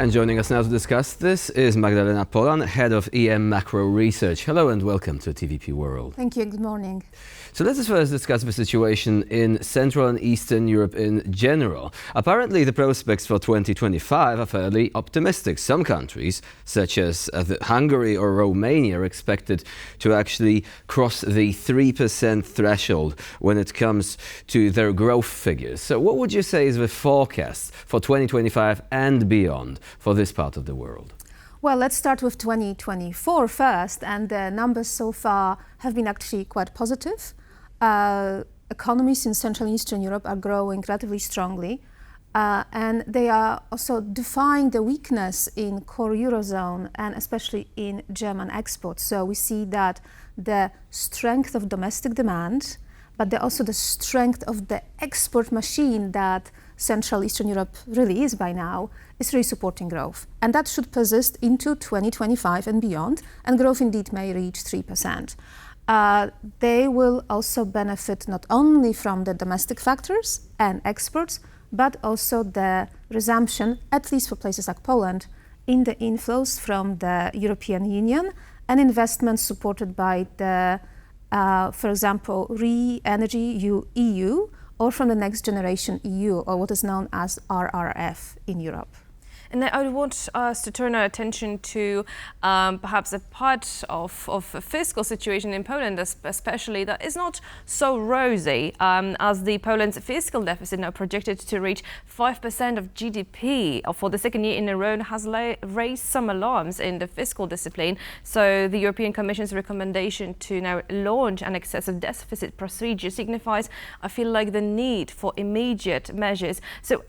And joining us now to discuss this is Magdalena Polan, Head of EM Macro Research. Hello and welcome to TVP World. Thank you. Good morning. So let us first discuss the situation in Central and Eastern Europe in general. Apparently the prospects for 2025 are fairly optimistic. Some countries, such as Hungary or Romania, are expected to actually cross the 3% threshold when it comes to their growth figures. So what would you say is the forecast for 2025 and beyond for this part of the world? Well, let's start with 2024 first, and the numbers so far have been actually quite positive. Economies in Central and Eastern Europe are growing relatively strongly, and they are also defying the weakness in core Eurozone and especially in German exports. So we see that the strength of domestic demand, but also the strength of the export machine that Central Eastern Europe really is by now, is really supporting growth. And that should persist into 2025 and beyond, and growth indeed may reach 3%. They will also benefit not only from the domestic factors and exports, but also the resumption, at least for places like Poland, in the inflows from the European Union and investments supported by the, for example, Re-Energy EU, or from the Next Generation EU, or what is known as RRF in Europe. And I want us to turn our attention to perhaps a part of a fiscal situation in Poland, especially that is not so rosy, as the Poland's fiscal deficit now projected to reach 5% of GDP for the second year in a row has raised some alarms in the fiscal discipline. So the European Commission's recommendation to now launch an excessive deficit procedure signifies, I feel like, the need for immediate measures. So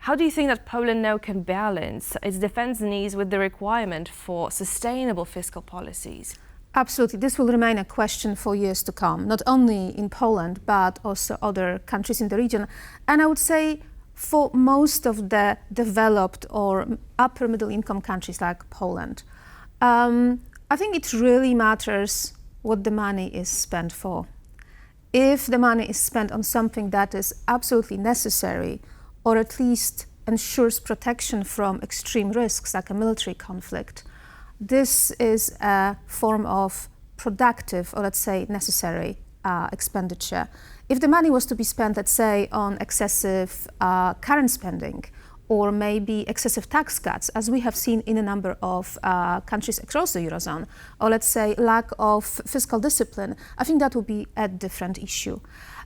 how do you think that Poland now can balance its defense needs with the requirement for sustainable fiscal policies? Absolutely. This will remain a question for years to come, not only in Poland, but also other countries in the region. And I would say for most of the developed or upper middle income countries like Poland, I think it really matters what the money is spent for. If the money is spent on something that is absolutely necessary, or at least ensures protection from extreme risks like a military conflict, this is a form of productive, or let's say necessary, expenditure. If the money was to be spent, let's say, on excessive current spending, or maybe excessive tax cuts, as we have seen in a number of countries across the Eurozone, or let's say lack of fiscal discipline, I think that would be a different issue.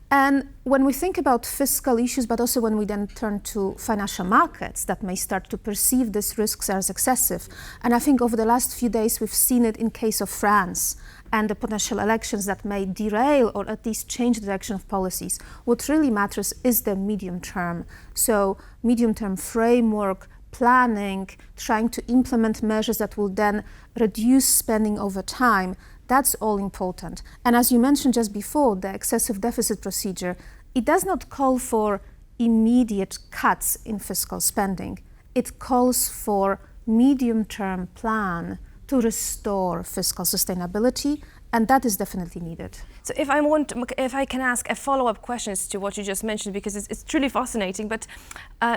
And when we think about fiscal issues, but also when we then turn to financial markets that may start to perceive these risks as excessive, and I think over the last few days we've seen it in case of France and the potential elections that may derail or at least change the direction of policies, what really matters is the medium term. So medium term framework, planning, trying to implement measures that will then reduce spending over time. That's all important. And as you mentioned just before, the excessive deficit procedure, it does not call for immediate cuts in fiscal spending. It calls for medium-term plan to restore fiscal sustainability, and that is definitely needed. So if I can ask a follow-up questions to what you just mentioned, because it's truly fascinating, but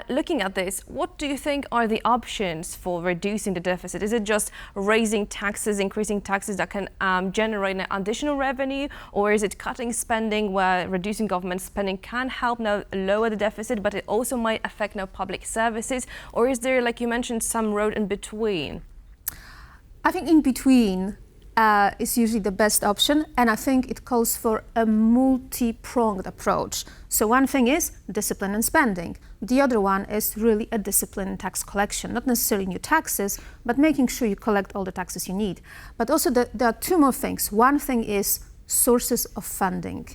looking at this, what do you think are the options for reducing the deficit? Is it just raising taxes, increasing taxes that can generate an additional revenue, or is it cutting spending where reducing government spending can help now lower the deficit, but it also might affect now public services? Or is there, like you mentioned, some road in between? I think in between is usually the best option, and I think it calls for a multi-pronged approach. So one thing is discipline in spending. The other one is really a discipline in tax collection, not necessarily new taxes, but making sure you collect all the taxes you need. But also there are two more things. One thing is sources of funding.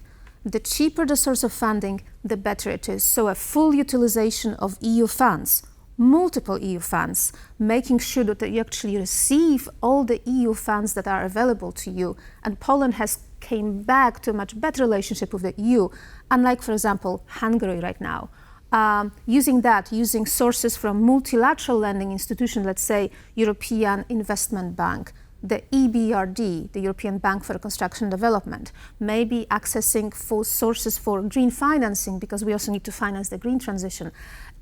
The cheaper the source of funding, the better it is. So a full utilization of EU funds, multiple EU funds, making sure that you actually receive all the EU funds that are available to you. And Poland has came back to a much better relationship with the EU, unlike, for example, Hungary right now. Using sources from multilateral lending institutions, let's say European Investment Bank, the EBRD, the European Bank for Reconstruction and Development, maybe accessing for sources for green financing, because we also need to finance the green transition,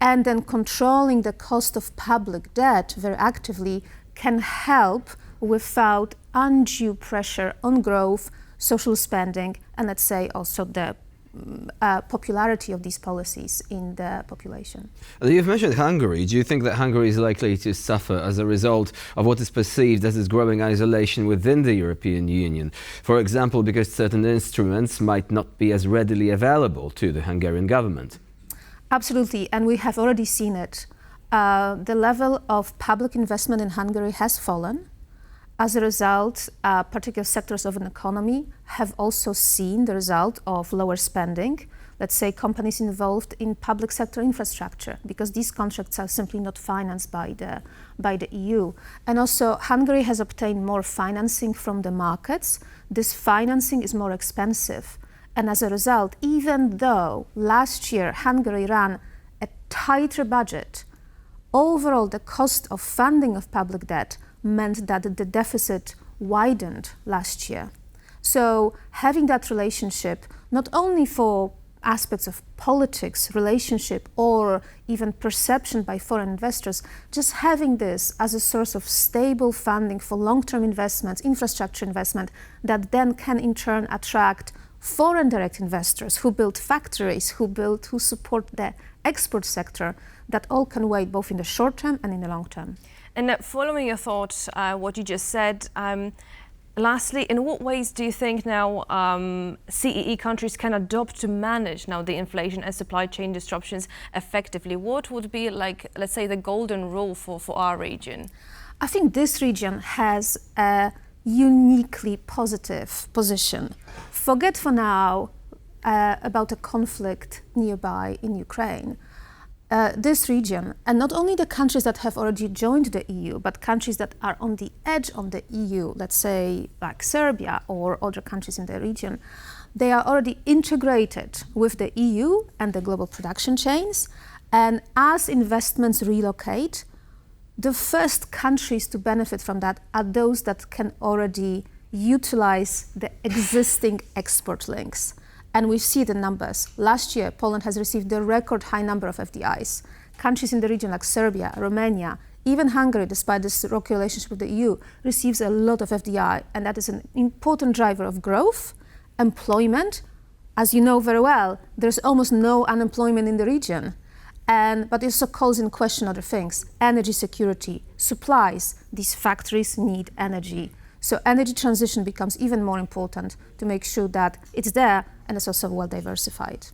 and then controlling the cost of public debt very actively can help without undue pressure on growth, social spending, and let's say also the popularity of these policies in the population. You've mentioned Hungary. Do you think that Hungary is likely to suffer as a result of what is perceived as its growing isolation within the European Union? For example, because certain instruments might not be as readily available to the Hungarian government? Absolutely, and we have already seen it. The level of public investment in Hungary has fallen. As a result, particular sectors of an economy have also seen the result of lower spending. Let's say companies involved in public sector infrastructure, because these contracts are simply not financed by the EU. And also, Hungary has obtained more financing from the markets. This financing is more expensive. And as a result, even though last year Hungary ran a tighter budget, overall the cost of funding of public debt meant that the deficit widened last year. So having that relationship, not only for aspects of politics, relationship, or even perception by foreign investors, just having this as a source of stable funding for long-term investments, infrastructure investment, that then can in turn attract foreign direct investors who build factories, who support the export sector, that all can weigh both in the short term and in the long term. And following your thoughts, what you just said, lastly, in what ways do you think now CEE countries can adopt to manage now the inflation and supply chain disruptions effectively? What would be, like, let's say, the golden rule for our region? I think this region has a uniquely positive position. Forget for now about a conflict nearby in Ukraine. This region, and not only the countries that have already joined the EU, but countries that are on the edge of the EU, let's say like Serbia or other countries in the region, they are already integrated with the EU and the global production chains. And as investments relocate, the first countries to benefit from that are those that can already utilize the existing export links. And we see the numbers. Last year, Poland has received a record high number of FDIs. Countries in the region like Serbia, Romania, even Hungary, despite this rocky relationship with the EU, receives a lot of FDI. And that is an important driver of growth, employment. As you know very well, there's almost no unemployment in the region. But it also calls in question other things: energy security, supplies. These factories need energy. So energy transition becomes even more important to make sure that it's there and it's also well diversified.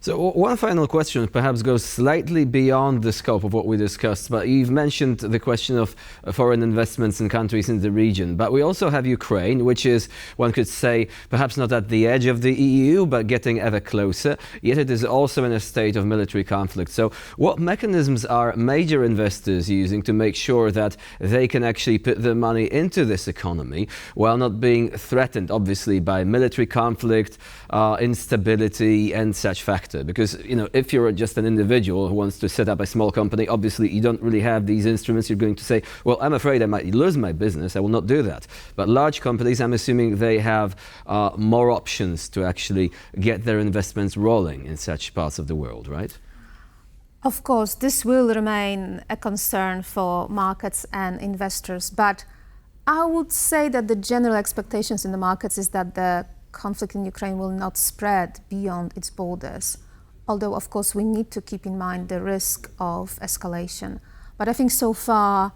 So one final question perhaps goes slightly beyond the scope of what we discussed, but you've mentioned the question of foreign investments in countries in the region. But we also have Ukraine, which is, one could say, perhaps not at the edge of the EU, but getting ever closer, yet it is also in a state of military conflict. So what mechanisms are major investors using to make sure that they can actually put their money into this economy while not being threatened, obviously, by military conflict, instability, and such factors? Because, you know, if you're just an individual who wants to set up a small company, obviously you don't really have these instruments. You're going to say, well, I'm afraid I might lose my business. I will not do that. But large companies, I'm assuming they have more options to actually get their investments rolling in such parts of the world, right? Of course, this will remain a concern for markets and investors. But I would say that the general expectations in the markets is that the conflict in Ukraine will not spread beyond its borders. Although, of course, we need to keep in mind the risk of escalation. But I think so far,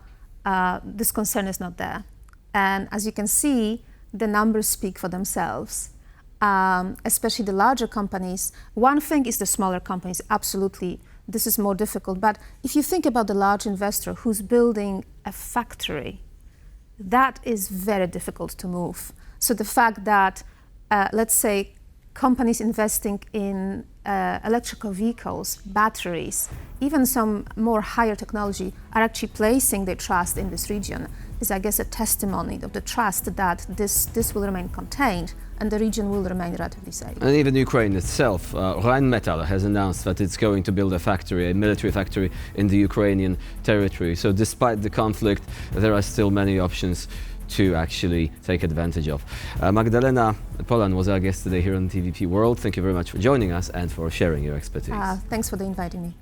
this concern is not there. And as you can see, the numbers speak for themselves, especially the larger companies. One thing is the smaller companies, absolutely. This is more difficult. But if you think about the large investor who's building a factory, that is very difficult to move. So the fact that, let's say, companies investing in electrical vehicles, batteries, even some more higher technology are actually placing their trust in this region is, I guess, a testimony of the trust that this will remain contained and the region will remain relatively safe. And even Ukraine itself, Rheinmetall has announced that it's going to build a factory, a military factory in the Ukrainian territory. So despite the conflict, there are still many options to actually take advantage of. Magdalena Polan was our guest today here on TVP World. Thank you very much for joining us and for sharing your expertise. Thanks for inviting me.